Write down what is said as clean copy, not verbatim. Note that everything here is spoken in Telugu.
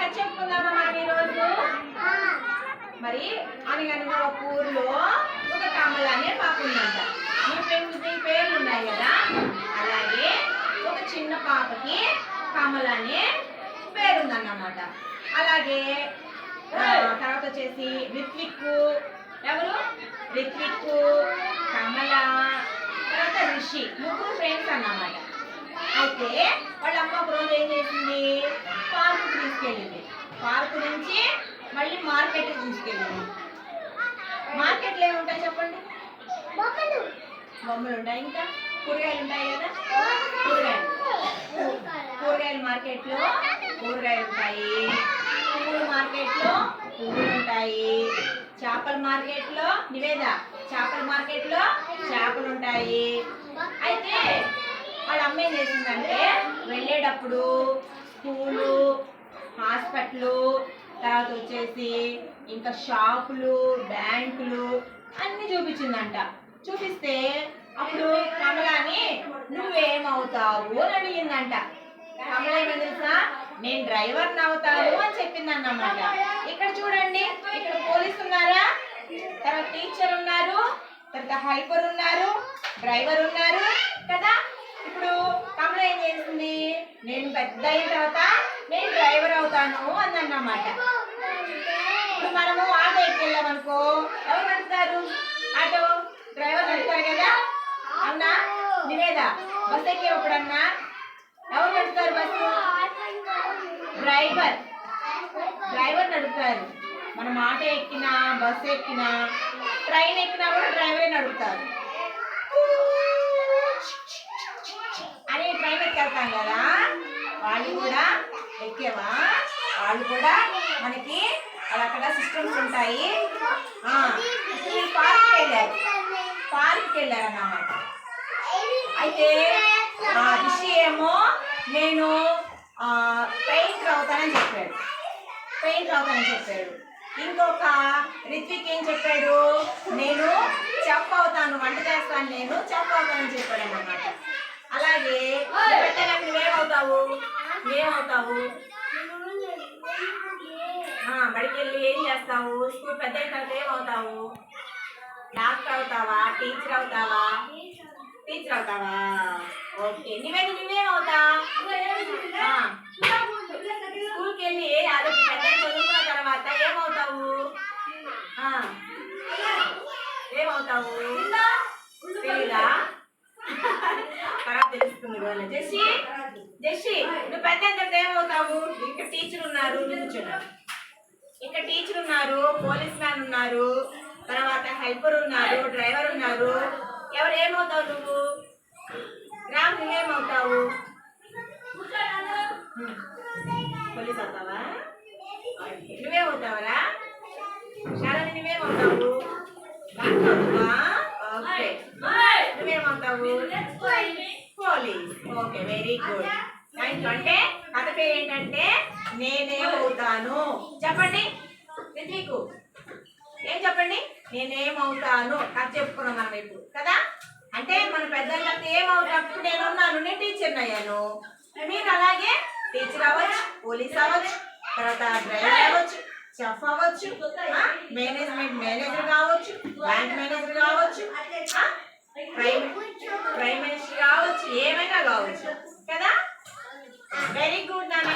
కథ చెప్పుకుందామా మనం ఈరోజు? మరి అనగనగా ఒక ఊరిలో ఒక కమల అనే పాప ఉందంట. మీ పేర్లు ఉన్నాయి కదా, అలాగే ఒక చిన్న పాపకి కమల అనే పేరుందన్నమాట. అలాగే తర్వాత వచ్చేసి రిత్విక్, ఎవరు రిత్విక్, కమల, తర్వాత రిషి, ముగ్గురు ఫ్రెండ్స్ అన్నమాట. అయితే వాళ్ళ అమ్మ ఒక రోజు ఏం చేసింది, పార్కు తీసుకెళ్ళింది. పార్కు నుంచి మళ్ళీ మార్కెట్కి తీసుకెళ్ళింది. మార్కెట్లో ఏముంటాయి చెప్పండి? బొమ్మలు ఉంటాయి, ఇంకా కూరగాయలు ఉంటాయి కదా. కూరగాయలు మార్కెట్లో కూరగాయలు ఉంటాయి, పువ్వుల మార్కెట్లో పువ్వులు ఉంటాయి, చేపల మార్కెట్లో నివేద చేపల మార్కెట్లో చేపలు ఉంటాయి. అయితే వాళ్ళ అమ్మ ఏం చేసిందంటే వెళ్ళేటప్పుడు స్కూలు, హాస్పిటల్, తర్వాత వచ్చేసి ఇంకా షాపులు, బ్యాంకులు అన్నీ చూపించిందంట. చూపిస్తే అప్పుడు కమలాని నువ్వేమవుతావు అని అడిగిందంట. కమల ఏమని తెలుసా, నేను డ్రైవర్ని అవుతాను అని చెప్పింది అన్నమాట. ఇక్కడ చూడండి, ఇక్కడ పోలీసు ఉన్నారా, తర్వాత టీచర్ ఉన్నారు, తర్వాత హెల్పర్ ఉన్నారు, డ్రైవర్ ఉన్నారు కదా. ఇప్పుడు కమల ఏం చేసింది, నేను పెద్ద అయిన తర్వాత నేను డ్రైవర్ అవుతాను అందన్నమాట. ఇప్పుడు మనము ఆటో ఎక్కెళ్ళామనుకో ఎవరు నడుపుతారు? ఆటో డ్రైవర్ నడుపుతారు కదా, అవునా? నివేద బస్ ఎక్కేటప్పుడన్నా ఎవరు నడుపుతారు? బస్సు డ్రైవర్ నడుపుతారు. మనం ఆటో ఎక్కినా, బస్సు ఎక్కినా, ట్రైన్ ఎక్కినా కూడా డ్రైవరే నడుపుతారు. అని ట్రైన్ ఎక్కెళ్తాం కదా, వాళ్ళు కూడా ఎక్కేవా? వాళ్ళు కూడా మనకి అక్కడ సిస్టమ్స్ ఉంటాయి. పార్క్కి వెళ్ళారు అన్నమాట. అయితే రిషి ఏమో నేను పెయింటర్ అవుతానని చెప్పాడు. ఇంకొక రిత్విక్ ఏం చెప్పాడు, నేను చెఫ్ అవుతాను, వంట చేస్తాను, నేను చెఫ్ అవుతానని చెప్పాడు అన్నమాట. అలాగే నువ్వేమవుతావు? బడికి వెళ్ళి ఏం చేస్తావు? స్కూల్ పెద్ద అయిన తర్వాత ఏమవుతావు? డాక్టర్ అవుతావా? టీచర్ అవుతావా? ఓకే. నువ్వేమవుతా? స్కూల్కి వెళ్ళి అదే పెద్ద చదువుకున్న తర్వాత ఏమవుతావు? తెలీదా? తర్వాత తెలుస్తుంది. జెస్సి నువ్వు పెద్ద తర్వాత ఏమవుతావు? ఇక్కడ టీచర్ ఉన్నారు, ఇక్కడ టీచర్ ఉన్నారు, పోలీస్ మ్యాన్ ఉన్నారు, తర్వాత హెల్పర్ ఉన్నారు, డ్రైవర్ ఉన్నారు. ఎవరు ఏమవుతావు నువ్వు? రామ్ నువ్వేమవుతావు? పోలీస్ అవుతావా? నువ్వేమవుతావరా? శాలని నువ్వేమవుతావు? ఓకే. నువ్వేమవుతావు? Police. Okay, very good. Thank you. అంటే కథ పేరు ఏంటంటే నేనేమవుతాను. చెప్పండి మీకు ఏం చెప్పండి? నేనేమవుతాను. కథ చెప్పుకున్నాం మనం ఇప్పుడు కదా. అంటే మన పెద్దలంతా ఏమవుతాప్పుడు నేనున్నాను, నేను టీచర్ని అయ్యాను. మీరు అలాగే టీచర్ అవ్వచ్చు, పోలీస్ అవ్వచ్చు, తర్వాత డ్రైవర్ అవ్వచ్చు, చెఫ్ అవ్వచ్చు, మేనేజర్ కావచ్చు, బ్యాంక్ మేనేజర్ కావచ్చు, ప్రైమ్ మినిస్టర్ కావచ్చు, ఏమైనా కావచ్చు కదా. వెరీ గుడ్ నాన్న.